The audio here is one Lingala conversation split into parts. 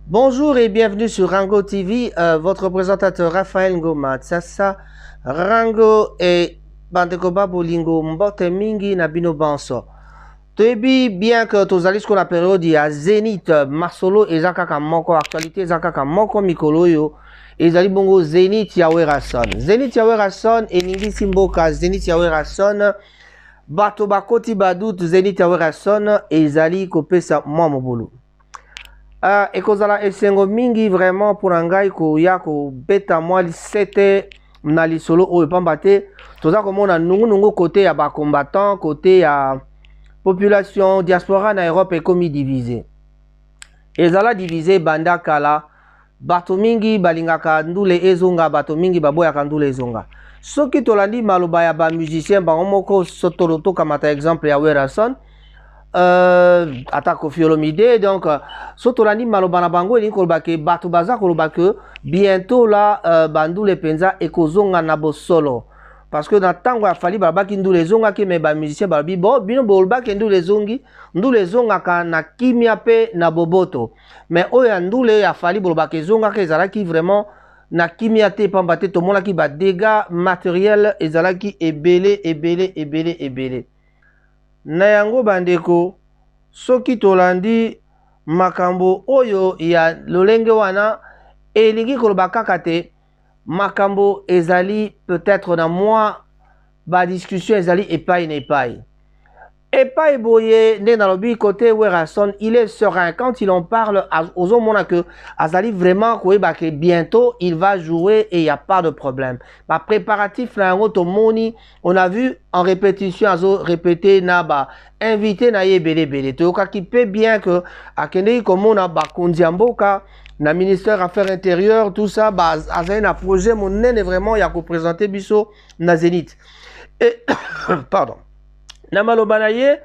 Bonjour et bienvenue sur Rango TV, votre présentateur Raphaël Ngoma Tsassa. Rango et Bandekoba Bolingo Mbote Mingi Nabino Banso. Tebi bien que tous allez la période ya Zénith Masolo et Zakaka Moko actualité Zakaka Moko Mikoloyo et Zali Bongo Zénith Yawera Son. Zénith Yawera Son et Ningi Simboka Zénith Yawera Son. Bato Bakoti Badout Zénith Yawera Son et Zali Kopesa Mamobolo. Ekozala esengo mingi vraiment pour ngai koya ko beta mwa lisete na lisolo oyo pamba te toza komona nungu côté ya ba combattant côté ya population diaspora na Europe ekomi divisé ezala divisé banda kala bato mingi balingaka ndule ezonga bato mingi baboyaka ndule ezonga soki tolandi maloba ya ba musicien bango moko sotolo kamata exemple ya Werason Kofi Olomide donc sotolandi maloba na bango elingi koloba ke bato baza koloba ke bientôt la bandule penza ekozonga na bosolo parce que na tango ya fali balobaki ndule ezongaki me bamusicien balobi bon bino bolobaki ndule ezongi ndule ezongaka na kimia pe na boboto mais oyo ya ndule ya fali bolobaki ezongaka ezalaki vraiment na kimia te pamba te tomonaki badégâts matériel ezalaki ebele na yango bandeko soki tolandi makambo oyo ya lolenge wana elingi koloba kaka te makambo ezali peut-être na moi ba discussion ezali epai boye nde nalobi côté Werason il est serein quand il en parle aux mona que azali vraiment koyeba que bientôt il va jouer et il y a pas de problème ba préparatif na yango tomoni on a vu en répétition azo répéter na ba invité na yebele toyoka qui peut bien que akendeki komona ba kondiamboka na ministère affaires intérieures tout ça ba azali na projet monene vraiment ya ko présenter biso na Zénith et pardon na maloba na ye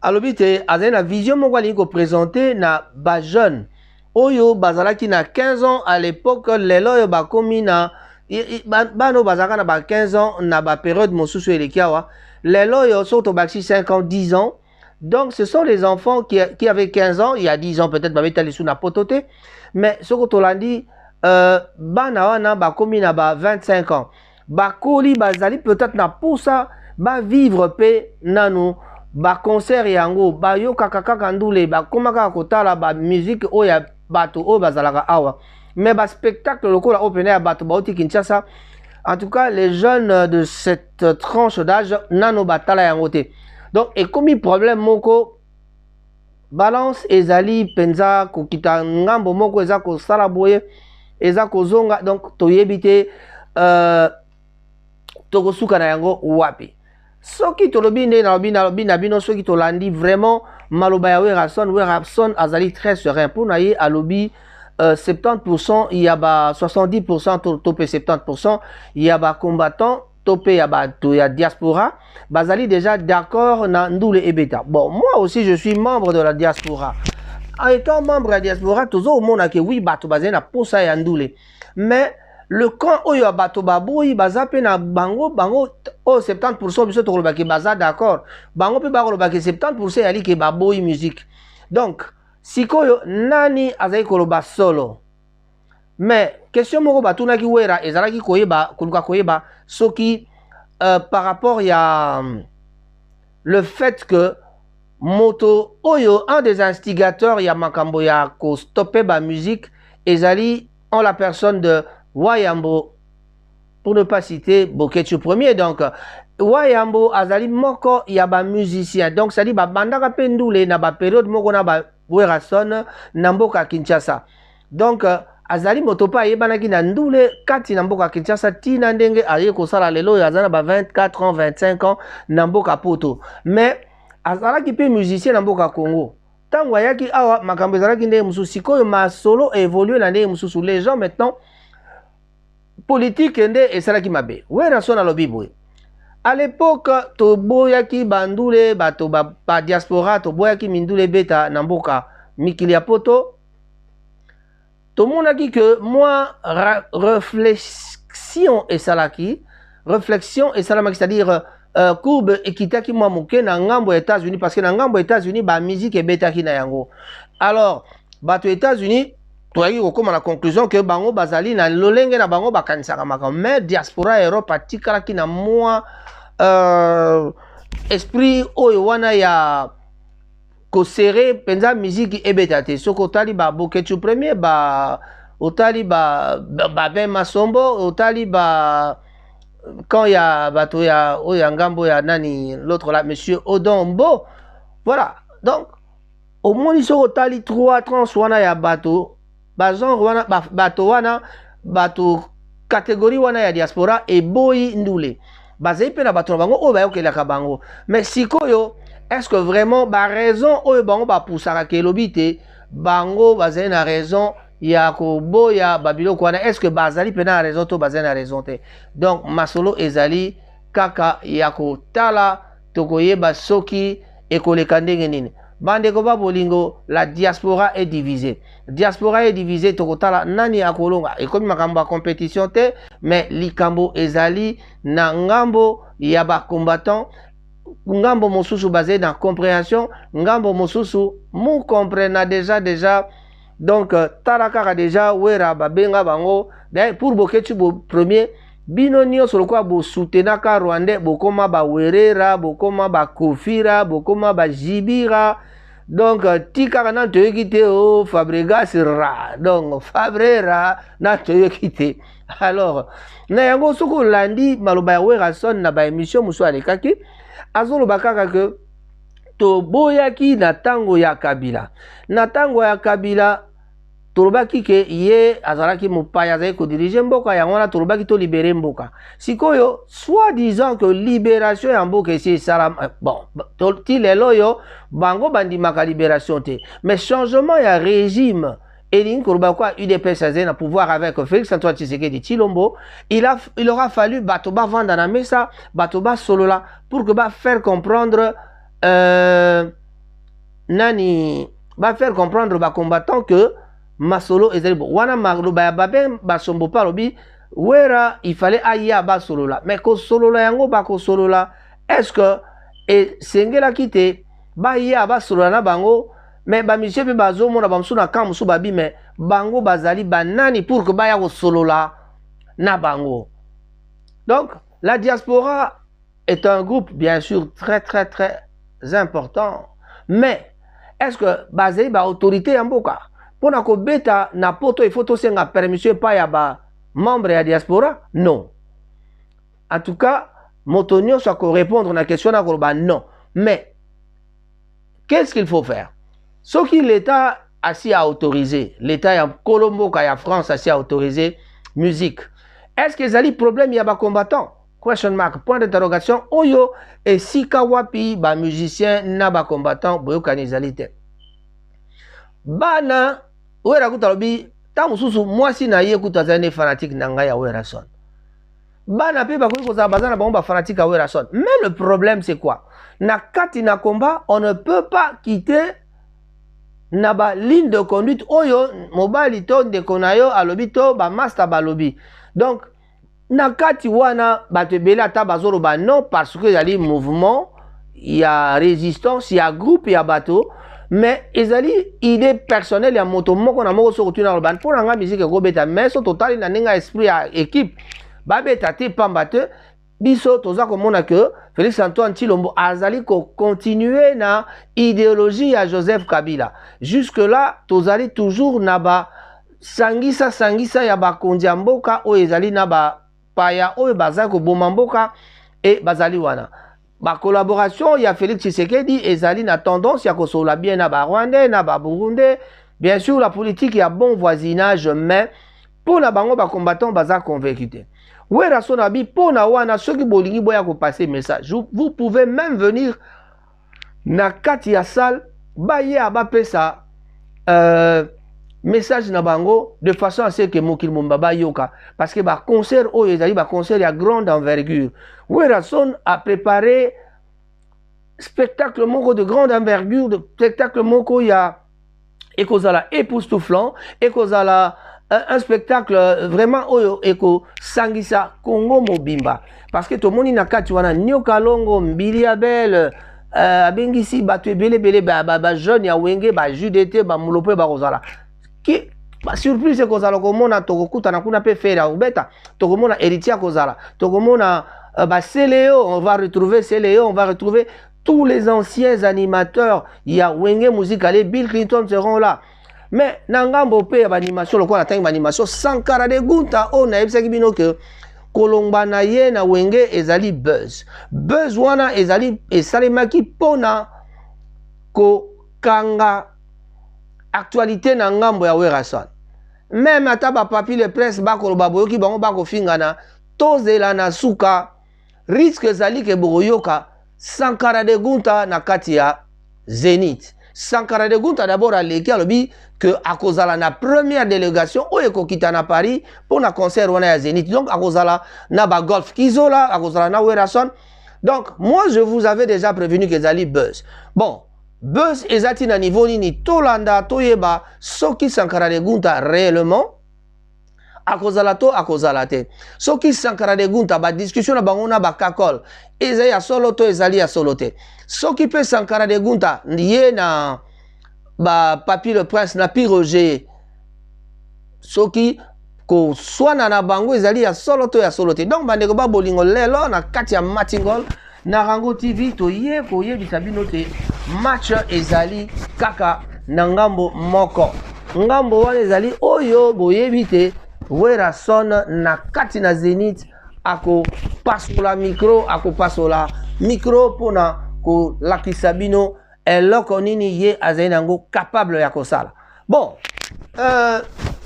alobi te azali na vision moko alingi koprésente na bajeune oyo bazalaki na 15 ans à l'époque lelo oyo bakomi na bano bazalaka na ba 15 ans na bapériode mosusu eleki awa lelo oyo soki tobakisi 5 ans 10 ans donc ce sont les enfants qui avaient 15 ans il y a 10 ans peut-être babeta lisu na poto te mais soki tolandi bana wana bakomi na ba 25 ans bakoli bazali peut-être na posa ba vivre pe nanu ba concert yango ba yokaka kaka ndule ba komaka kotala ba musique oya bato o bazalaka awa mais ba spectacle lokola open air bato bauti Kinshasa en tout cas les jeunes de cette tranche d'âge nano batala yango te donc ekomi problème moko balance ezali penza kokita ngambo moko eza ko sala boye eza kozonga donc toyebi te tokosuka na yango wapi soki tolobi nde nalobi na bino soki tolandi vraiment maloba ya Werason azali très serein pour na ye alobi 70% il y a ba 70% topé 70% il y a ba combattant topé ya bato ya diaspora bazali déjà d'accord na ndule ebeta bon moi aussi je suis membre de la diaspora en étant membre de la diaspora toujours au monde que oui bato bazali na posa ya ndule mais le camp oyo bato baboyi baza pe na bango o 70% biso tokolobaki baza d'accord bango pe bakolobaki 70% yali ke baboyi musique donc sikoyo nani azali koloba solo mais question moko batunaki Wera ezalaki koyeba koluka koyeba soki par rapport ya le fait que moto oyo un des instigateurs ya makambo ya ko stopper ba musique ezali en la personne de Wayambo, pour ne pas citer Boketu premier, donc Wayambo azali moko ya ba musicien, donc ça dit ba bandaka pendule na ba période moko na ba Werason na mboka Kinshasa. Donc azali motopa yebanaki na ndule kati na mboka Kinshasa tina ndenge aye kosala lelo azana ba 24 ans 25 ans na mboka poto. Mais azalaki pe musicien na mboka Congo. Tango ayaki awa makambo ezalaki ndenge mususu sikoyo ma solo évoluer na ndenge mususu les gens maintenant politique nde esalaki mabe Werason alobi boye à l'époque toboyaki bandule bato ba diaspora toboyaki mindule beta na mboka mikili ya poto tomonaki que moi réflexion esalamaki c'est-à-dire courbe ekitaki mwa moke na ngambo ya États-Unis parce que na ngambo ya États-Unis ba musique ebetaki na yango alors bato États-Unis toyaki kokoma na conclusion que bango bazali na lolenge na bango bakanisaka makambo mais diaspora ya Europe atikalaki na mwa esprit oyo wana ya kosere penza musique ebeta te soki otali ba Boketu premier ba otali ba Ben Masombo otali ba quand ya bato ya oyo ngambo ya nani l'autre là monsieur Odombo voilà donc au moins soki otali 3 trans wana ya bato ba genre wana bato wana bato catégorie wana ya diaspora eboyi ndule bazali pe na bato na bango oyo bayokelaka bango mais sikoyo est-ce que vraiment ba raison oyo bango bapusaka ke elobi te bango bazali na raison ya koboya babiloko wana est-ce que bazali pe na raison to bazali na raison te donc masolo ezali kaka ya kotala tokoyeba soki ekoleka ndenge nini bandeko babolingo la diaspora est divisée tokotala nani akolonga ekomi makambo ya compétition te mais likambo ezali na ngambo ya bacombattant ngambo mosusu basé na compréhension ngambo mosusu mu comprena déjà donc talakaka déjà wera babenga bango d'ailleurs pour Boketu premier bino nyonso lokola bosutenaka rwandais bokoma bawerera bokoma bakofira bokoma bajibira donc tikaka na toyoki te o Fabregas ra donc Fabrera na toyoki te alors na yango soki olandi maloba ya Werason na baémission mosusu alekaki azoloba kaka ke toboyaki na tango ya Kabila na tango ya Kabila tolobaki ke ye azalaki mopaya azali kodirige mboka yango wana tolobaki to libere mboka sikoyo soit disant que libération ya mboka esi esala bon ti lelo oyo bango bandimaka libération te mais changement ya régime elingi koloba kwa UDPS azali na pouvoir avec Félix Antoine Tshisekedi Tshilombo il aura fallu bato bavanda na mesa bato basolola pour que faire comprendre nani faire comprendre combattant que masolo ezali bon wana maloba ya babe basombo palobi wera il fallait aya basolola mais kosolola yango bakosolola est-ce que esengelaki te baya basolola na bango mais bamisie mpe bazomona bamosusu na kamp mosusu babi mais bango bazali banani pour que baya kosolola na bango donc la diaspora est un groupe bien sûr très important mais est-ce que bazali baautorité ya mboka pona ko beta na poto il faut tosenga permission pa ya ba membre ya diaspora non en tout cas motonio soit ko répondre na question na ko ba non mais qu'est-ce qu'il faut faire ce qui l'état assis a autorisé l'état ya Colombo ya France assis a autorisé musique est-ce que ezali problème ya ba combattant question mark point d'interrogation oyo et sika wapi ba musicien na ba combattant boyokani ezali te bana wera kutalobi ta mususu mwasi na ye kutazane fanatique na ngai ya Werason bana pe bakoki kozala bazana bango ba fanatique ya Werason mais le problème c'est quoi na kati na combat on ne peut pas quitter na ba ligne de conduite oyo mobali to ndeko na yo alobi to ba master balobi donc na kati wana bato ebele ata bazoloba non parce que yali mouvement ya résistance ya groupe ya bato mais ezali idée personnelle ya moto moko na moko soko tuna loban pour nga musique ekobeta mais so total na ninga esprit ya équipe babeta te pamba te biso toza komona que Félix Antoine Tshilombo azali ko continuer na idéologie ya Joseph Kabila jusque là tozali toujours na ba sangisa ya bakonzi ya mboka oyo ezali na ba paya oyo bazali koboma mboka et bazali wana ba collaboration ya Félix Tshisekedi ezali na tendance ya kosolola bien na ba Rwandais na ba Burundais bien sûr la politique ya bon voisinage mais pour na bango ba combattant baza convaincu te Werason abi pour na wana soki bolingi boya ko passer message vous pouvez même venir na kati ya salle baye abapesa message na bango de façon à ce que mokili mombaba yoka parce que ba concert oyo ezali ba concert ya grande envergure Werason a préparé spectacle moko de grande envergure de spectacle moko ya ekozala époustouflant ekozala un spectacle vraiment oyo eko sangisa Congo mobimba parce que tomoni na kati wana Nyoka Longo Mbili Abel abengisi bato ebele ba jeune ya wenge ba judete ba mulope ba kozala surprise kozala komona tokokutana kuna pe fere ya kobeta tokomona héritier kozala tokomona Céléo, on va retrouver Céléo, on va retrouver tous les anciens animateurs. Il y a Wenge Musique, Bill Clinton seront là. Mais Nangambo pe animation, le quoi la animation, Sankara de Gunta, on a ebsaki bino que Kolomba na ye na Wenge ezali buzz. Buzz wana ezali esalemaki pona ko kanga actualité na ngambo ya Werason. Même ata ba papier le presse ba koloba boyoki bango ba ko fingana tozela na suka risque ezali ke boyoka Sankara de Gunta na kati ya Zénith. Sankara de Gunta d'abord aleki alobi que akozala na première délégation oyo ekokita na Paris pour na concert wana ya Zénith. Donc akozala na ba Golf Kizola, akozala na Werason. Donc moi je vous avais déjà prévenu que ezali buzz. Bon, buzz ezati na niveau nini tolanda toyeba soki Sankara de Gunta réellement akozala to akozala te. Soki Sankara de Gunta ba discussion na bango na ba kakol ezali ya solo to ezali ya solo te. Soki pe Sankara de Gunta ye na ba Papi le Prince na Pi Roger soki ko swana na bango ezali ya solo to ya solo te. Donc bandeko ba bolingo lelo na kati ya Matingol na Rango TV to ye ko yebisa bino te match ezali kaka na ngambo moko. Ngambo wana ezali oyo boyebi te Werason na kati na Zénith ako pasola micro pona ko lakisa bino eloko nini ye azali nango capable ya kosala. Bon,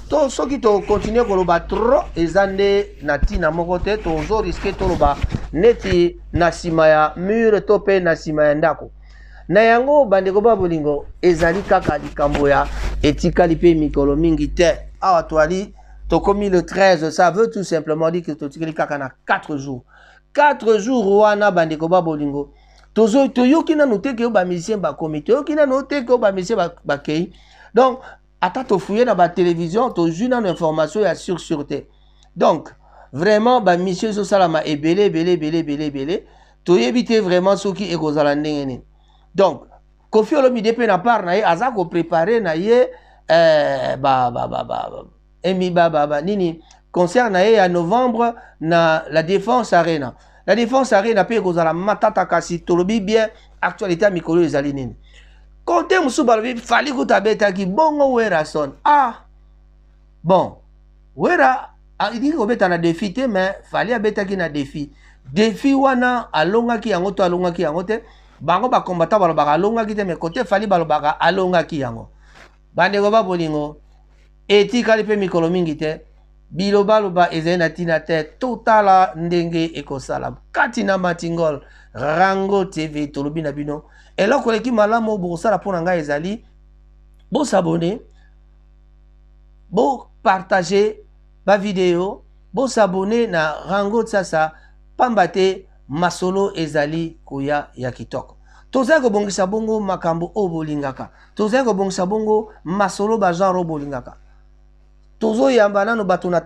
to soki to continue koloba trop ezande na tina moko te tozo risque toloba neti na sima ya mur to pe na sima ya ndako. Na yango bandeko ba bolingo ezali kaka likambo ya etikali pe mikolo mingi te. Awa toali tokomi le 13, ça veut tout simplement dire que totikali kaka na 4 jours. 4 jours wana bandeko ba bolingo. Tozo toyoki na note ke ba musicien ba comité, toyoki na note ke ba musicien ba kei. Donc ata to fouiller na ba télévision, to ju na information ya sûreté. Donc vraiment ba musicien so salama ebele to yebite vraiment soki ekozala ndenge ni. Donc Koffi Olomide pe na part na ye aza ko préparer na ye nini concert na ye ya novembre na la Défense Arena. La Défense Arena pe kozala matata kasi tolobi bien actualité ya mikolo ezali nini. Konte musu balobi fali kuta betaki bongo Werason. Ah bon, Wera il ko beta na défi te mais fali abetaki na défi. Défi wana alongaki yango to alongaki yango te. Bango ba combattant balobaka alongaki te mais côté fali balobaka alongaki yango. Bandeko ba bolingo etikali pe mikolo mingi te. Bilobaloba ezali na tina te totala ndenge ekosala. Kati na Matingol Rango TV tolobi na bino. Eloko leki malamu bosala pona nga ezali bo s'abonner, bo partager ba vidéo, bo s'abonner na Rango Tsasa pambate masolo ezali koya ya kitoko. Tozali kobongisa bongo makambo o bolingaka. Tozali kobongisa bongo masolo ba genre bolingaka. Tozo yamba nano bato na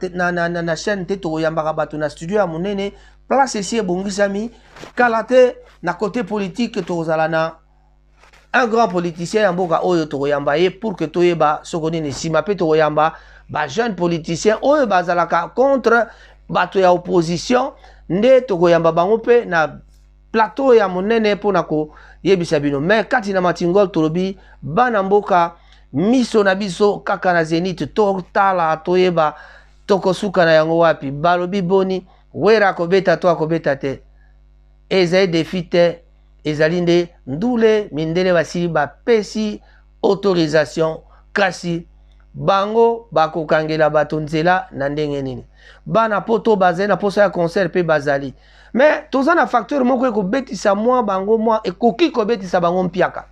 chaîne te to yamba bato na studio ya monene place ici ebongisami kalate na côté politique tozala na un grand politicien ya mboka oyo to yamba ye pour que toyeba sokoni ne sima pe to yamba ba jeune politicien oyo bazalaka contre bato ya opposition nde to yamba bango pe na plateau ya monene pona ko yebisa bino. Mais kati na Matingol tolobi bana mboka miso na biso kaka na Zénith totala toyeba tokosuka na yango wapi balobi boni Wera kobeta to akobeta te ezali defi te ezali nde ndule mindele basili bapesi autorisation kasi bango bakokangela bato nzela na ndenge nini bana poto bazali na posa ya concert pe bazali mais toza na facteur moko ekobetisa mwa bango mwa ekoki kobetisa bango mpiaka.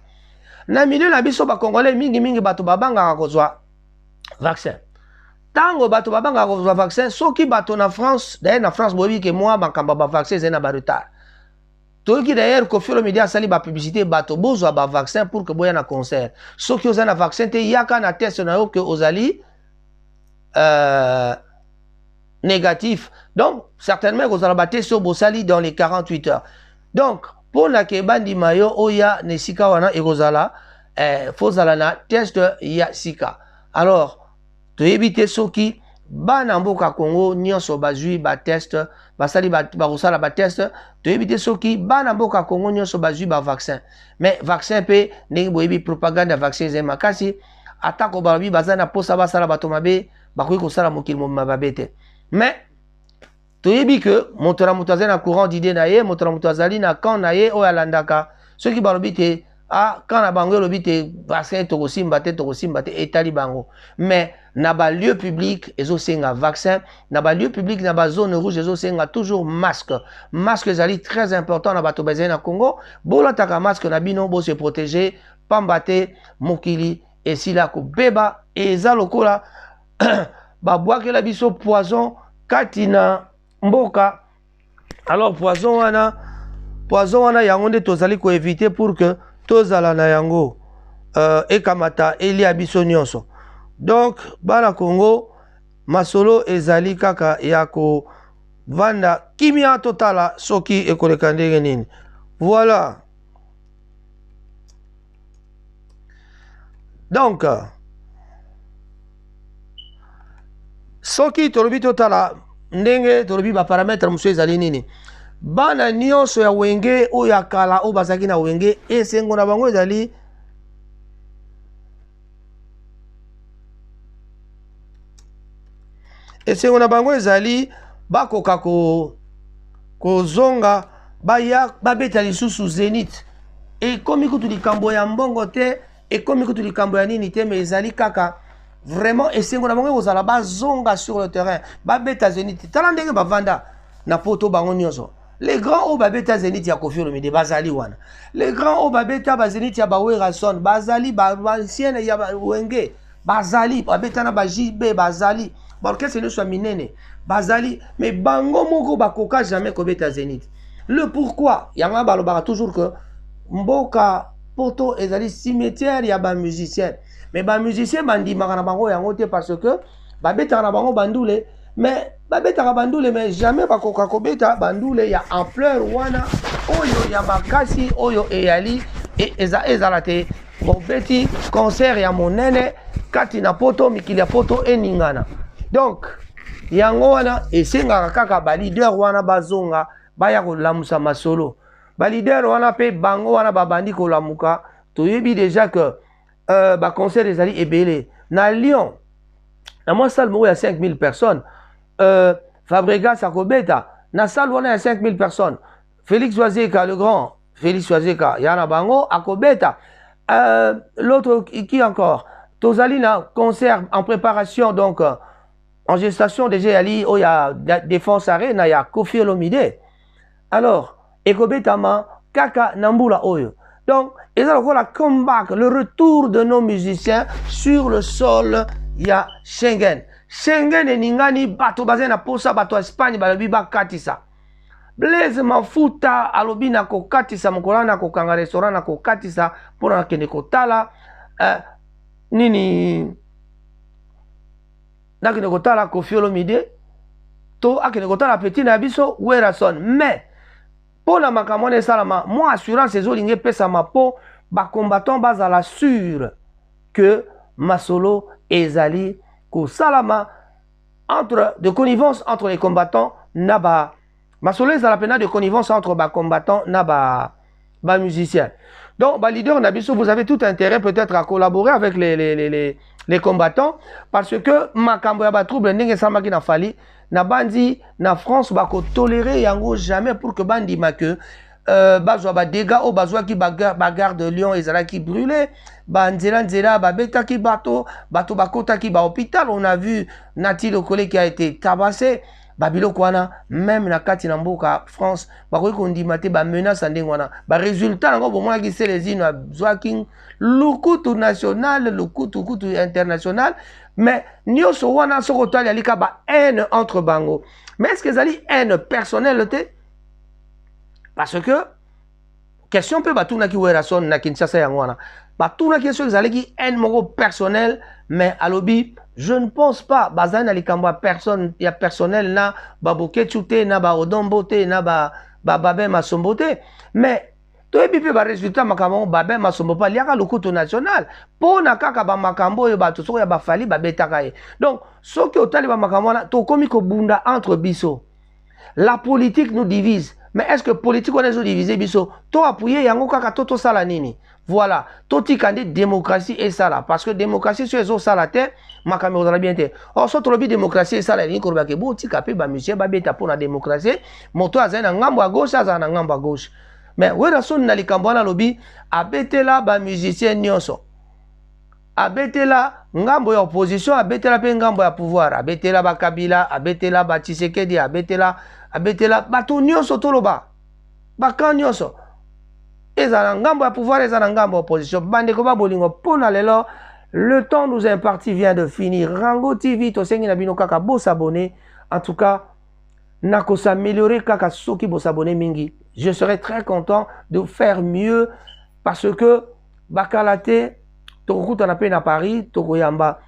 Na milieu na biso ba congolais mingi bato babanga kozwa vaccin. Tango bato babanga kozwa vaccin soki bato na France, d'ailleurs na France bobi ke moi bakamba ba vaccin zena ba retard. Toki d'ailleurs Koffi Olomide asali ba publicité bato bozwa ba vaccin pour que boya na concert. Soki ozana vaccin te yaka na test na yo que ozali négatif. Donc certainement kozala ba test so bosali dans les 48 heures. Donc pour la kebandi mayo oya nesika wana ekozala fozala na test ya sika. Alors toyebi te soki bana mboka Congo nyonso bazwi ba test basali ba kosala ba test toyebi te soki bana mboka Congo nyonso bazwi ba vaccin mais vaccin pe ndenge boyebi propagande ya vaccin eza makasi atako balobi baza na posa basala bato mabe bakoki kosala mokili mabe te mais toyebi ke moto na moto azali na courant d'idée na ye moto na moto azali na camp na ye oyo alandaka soki balobi te camp na bango elobi te vaccin tokosimba te etali bango mais na ba lieu public ezosenga vaccin na ba lieu public na ba zone rouge ezosenga toujours masque ezali très important na bato bazali na Congo bolataka masque na bino bo se protéger pamba te mokili esila kobeba eza lokola babwakela biso poison kati na mboka alors poison wana yango nde tozali ko éviter pour que tozala na yango ekamata elia biso nyonso donc bana Congo masolo ezali kaka ya ko vanda kimia totala soki ekoleka ndenge nini voilà donc soki tolobi totala ndenge tolobi ba paramètre musu ezali nini bana nyonso ya wenge oyo ya kala oyo bazalaki na wenge esengo na bango ezali esengo na bango ezali bakoka kozonga baya babeta lisusu Zénith ekomi kutu likambo ya mbongo te ekomi kutu likambo ya nini te mais ezali kaka vraiment esengo na bango ekozala bazonga sur le terrain babeta Zénith tala ndenge bavanda na poto bango nyonso les grands oyo babeta Zénith ya Koffi Olomide bazali wana les grands oyo babeta ba Zénith ya Werason bazali bancienne ya wenge bazali babeta na ba JB bazali orchestre nyonso ya minene bazali mais bango moko bakoka jamais kobeta Zénith le pourquoi yango balobaka toujours que mboka poto ezali cimetière ya ba musicien mais ba musicien bandimaka na bango yango te parce que babetaka na bango bandule mais babetaka bandule mais jamais bakoka kobeta bandule ya ampleur wana oyo ya makasi oyo eyali ezala te bobeti concert ya monene kati na poto mikili ya poto eningana donc yango wana esengaka kaka balider wana bazonga baya kolamusa masolo balider wana pe bango wana babandi kolamuka toyebi déjà que baconcert ezali ebele na Lyon na mwa salle moko ya 5000 personnes Fabregas akobeta na salle wana ya 5000 personnes Félix Wazeka le grand Félix Wazeka yana bango akobeta l'autre qui encore tozali na concert en préparation donc en gestation déjà yali o ya Défense Arena ya Koffi Olomide alors ekobetama kaka nambula oyo donc eza lokola comeback le retour de nos musiciens sur le sol ya Schengen eningani bato bazali na posa bato ya Espagne balobi bakatisa Blaise Mafuta alobi na kokatisa mokola na kokanga restaurant na kokatisa mpona nakende kotala nini nakende kotala Koffi Olomide to akende kotala petit na biso Werason mais mpona makambo wana esalama mwa assurance ezolingi epesama mpo bacombattant bazala sûr que masolo ezali kosalama entre de connivence entre les combattants na ba masolo ezala pena de connivence entre bacombattants na ba musiciens donc leader na biso vous avez tout intérêt peut-être à collaborer avec les combattants parce que makambo ya batrouble ndenge esalamaki na fali na bandi na France bako tolérer yango jamais pour que bandi ma que bazwa ba dégâts au bazwa ki bagarre de Lyon ezalaki brûlé banzela babetaki bato bakotaki ba hôpital on a vu Nati Lokole qui a été tabassé babiloko wana même na kati na mboka France bakoki kondima te ba menace ndenge wana ba résultat nango bomonaki se les ino zwaki lukutu national lukutu international mais nyonso wana soko tali alika ba haine entre bango mais est-ce que ezali haine personnelle te parce que question pe batunaki Werason na Kinshasa yango wana batunaki question ezalaki haine moko personnel mais alobi je ne pense pas bazali na likambo ya personne ya personnel na baboketu te na baodombo te na babe masombo te mais toyebi pe ba résultat makambo babe masombo pa liaka lokuto national pona kaka ba makambo yo bato soko ya bafali babetaka ye. Donc soki otali ba makambo na to komi ko bunda entre biso. La politique nous divise. Mais est-ce que politique on est divisé biso? To appuyer yango kaka toto sala nini? Voilà. Toti kandi démocratie et ça là. Parce que démocratie sur les autres sala te, makambo ozala bien te. Or so tolobi démocratie et ça là, ni koroba ke bo tika pe ba monsieur ba beta pour la démocratie. Moto azana ngambo à gauche, azana ngambo à gauche. Mais wera son na likambo na lobi abetela ba musicien nyonso. Abetela ngambo ya opposition, abetela pe ngambo ya pouvoir, abetela ba Kabila, abetela ba Tshisekedi, abetela bato nyonso toloba. Bakan nyonso. Ezana ngambo ya pouvoir, ezana ngambo ya opposition. Bande ko ba bolingo pona lelo, le temps nous imparti vient de finir. Rango TV to sengi na bino kaka bo s'abonner. En tout cas, nako s'améliorer kaka soki bo s'abonner mingi. Je serai très content de faire mieux parce que bakalate tokuta na pe na Paris, tokoyamba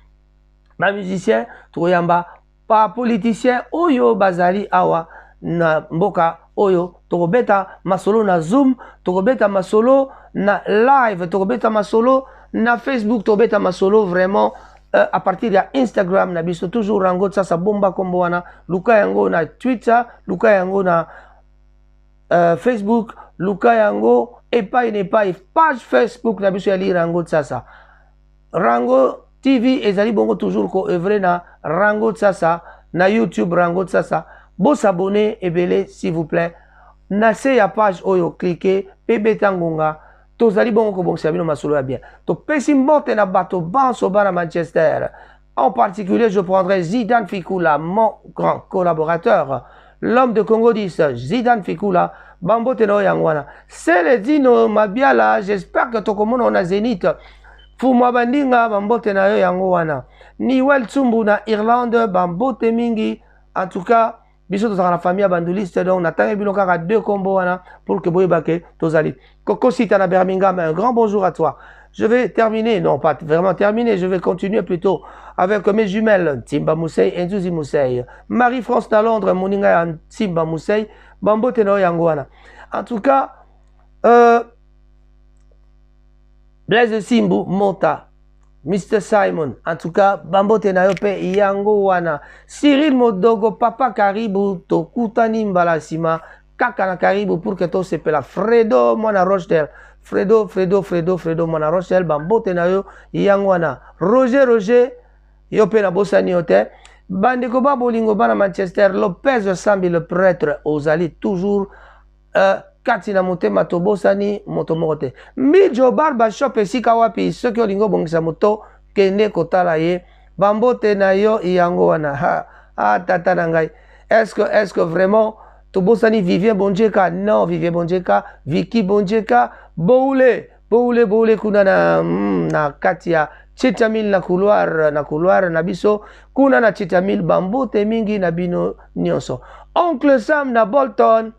ba musicien, tokoyamba pa politicien oyo bazali awa na mboka oyo, tokobeta masolo na Zoom, tokobeta masolo na live, tokobeta masolo na Facebook, tokobeta masolo vraiment à partir de Instagram na biso toujours rango sa bomba kombo wana, luka yango na Twitter, luka yango na Facebook, luka yango epai page Facebook na biso ya li rango sasa. Rango TV ezali bongo toujours ko œuvrer na rango sasa na YouTube rango sasa. Bo s'abonner ebele s'il vous plaît. Na se ya page oyo cliquer pe betangonga. Tozali bongo ko bongisa bino masolo ya bien. To pesi mbote na bato banso bana Manchester. En particulier, je prendrai Zidane Fikula, mon grand collaborateur. L'homme de Congo 10, Zidane Fikula, Bambo Teno Yangwana. C'est le dino Mabiala, j'espère que Tokomono na Zénith. Fuma Bandinga, Bambo Teno Yangwana. Niwel Tsumbu na Irlande, Bambo Temingi. En tout cas, biso tozala la famille bandoliste, donc natanga bino kaka 2 combos wana pour que boye bake tozali. Coco Sita na Birmingham, un grand bonjour à toi. Je vais terminer, non pas vraiment terminer, je vais continuer plutôt avec mes jumelles, Timba Moussei et Nzuzi Moussei. Marie-France na Londres, Moninga Timba Moussei, Bambo Teno Yangwana. En tout cas, Blaise Simbu Monta, Mr. Simon, en tout cas, Bambo Tenayope Yango Wana, Cyril Modogo, Papa Karibu, Tokutani Mbalasima, Kakana Karibu pour que tout se pela Fredo Mona Rochelle, Fredo Mona Rochelle, Bambo Tenayo Yango Wana, Roger, Yope na Bosani Hotel, Bandeko Babolingo Bana Manchester, Lopez Sambi le prêtre, Ozali toujours, Katina Motema Tobosani Motomorote. Mijo Barbershop et Sikawapi, ceux qui ont lingo bongisa moto, Kene Kotala ye, Bambo Tenayo Yango Wana. Ah, tata nangai. Est-ce que vraiment, Tobosani Vivien Bonjeka? Non, Vivien Bonjeka, Vicky Bonjeka, Boule kuna na Katia, Chitamil na couloir na biso, kuna na Chitamil Bambo Temingi na bino nyonso. Oncle Sam na Bolton,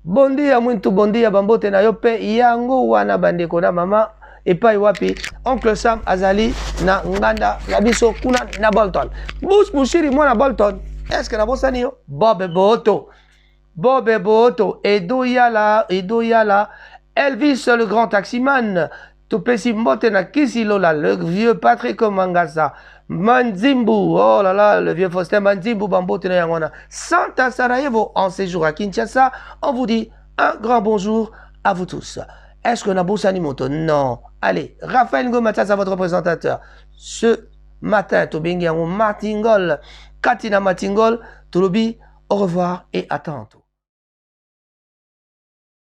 bondia mwintu bondia Bambo Tenayo pe yango wana bandeko na mama epai wapi Oncle Sam azali na nganda na biso kuna na Bolton. Bush Bushiri mwana Bolton. Est-ce que na bosani yo? Bobe Boto Edo Yala Elvis le grand taximan. Tupesi Mbote na Kisilola, le vieux Patrick Mangasa, Manzimbu, oh là là, le vieux Faustin Manzimbu, Bambo Tenayangwana, Santa Sarajevo, en séjour à Kinshasa. On vous dit un grand bonjour à vous tous. Est-ce que Nabo Sanimoto? Non. Allez, Raphaël Ngomatas à votre présentateur. Ce matin, Tobingiango Martingol, Katina Martingol, Tolobi, au revoir et à tantôt.